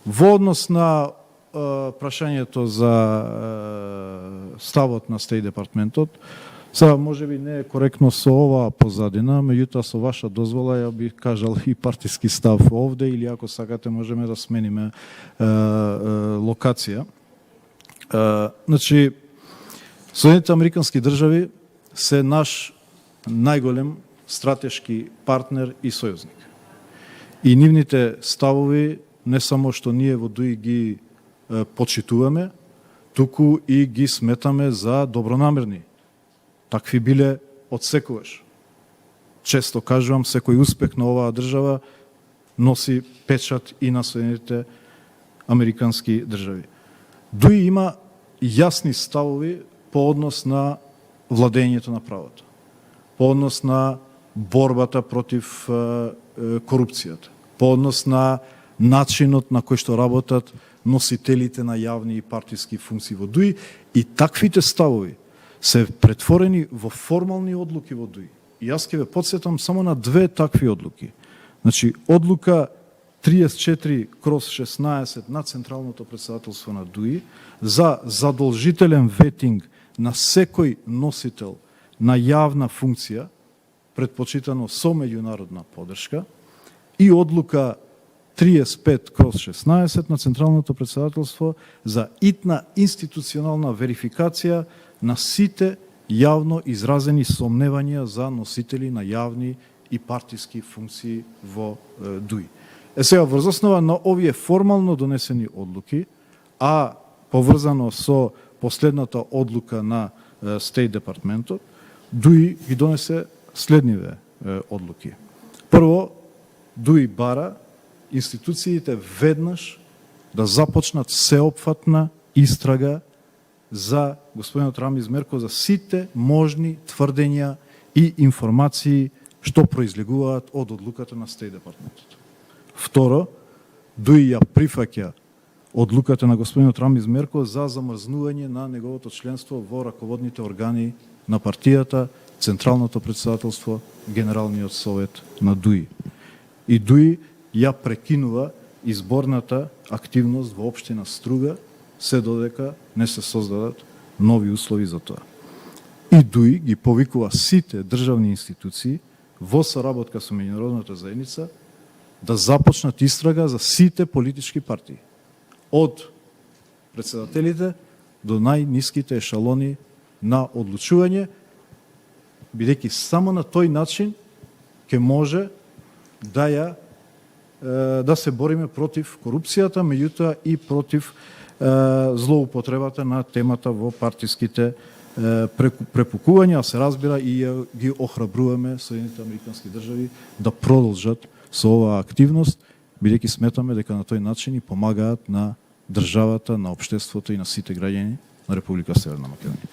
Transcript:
Во однос на прашањето за ставот на Стејт департментот, сега може би не е коректно со оваа позадина, меѓутоа со ваша дозвола ја бих кажал и партиски став овде, или ако сакате можеме да смениме локација. Значи, Соединените Американски држави се наш најголем стратешки партнер и сојузник. И нивните ставови не само што ние во ДУИ ги почитуваме, туку и ги сметаме за добронамерни. Такви биле од секогаш. Често кажувам, секој успех на оваа држава носи печат и на Соединените Американски држави. ДУИ има јасни ставови по однос на владењето на правото, по однос на борбата против корупцијата, по однос на начинот на кој што работат носителите на јавни и партиски функции во ДУИ, и таквите ставови се претворени во формални одлуки во ДУИ. И јас ќе ве подсетам само на две такви одлуки. Значи, одлука 34/16 на Централното претседателство на ДУИ за задолжителен ветинг на секој носител на јавна функција, предпочитано со меѓународна поддршка, и одлука 35/16 на Централното претседателство за итна институционална верификација на сите јавно изразени сомневања за носители на јавни и партиски функции во ДУИ. Сега, врз основа на овие формално донесени одлуки, а поврзано со последната одлука на Стејт департментот, ДУИ ги донесе следниве одлуки. Прво, ДУИ бара институциите веднаш да започнат сеопфатна истрага за господинот Рамиз Мерков за сите можни тврдења и информации што произлегуваат од одлуката на Стејт департментот. Второ, ДУИ ја прифаќа одлуката на господинот Рамиз Мерков за замрзнување на неговото членство во раководните органи на партијата, Централното претседателство, Генералниот совет на ДУИ. И ДУИ ја прекинува изборната активност во општина Струга, се додека не се создадат нови услови за тоа. И ДУИ ги повикува сите државни институции во соработка со меѓународната заедница да започнат истрага за сите политички партии, од председателите до најниските ешалони на одлучување, бидејќи само на тој начин ќе може да се бориме против корупцијата, меѓутоа и против злоупотребата на темата во партиските препукувања, а се разбира и ги охрабруваме Соединените Американски држави да продолжат со оваа активност, бидејќи сметаме дека на тој начин и помагаат на државата, на општеството и на сите граѓани на Република Северна Македонија.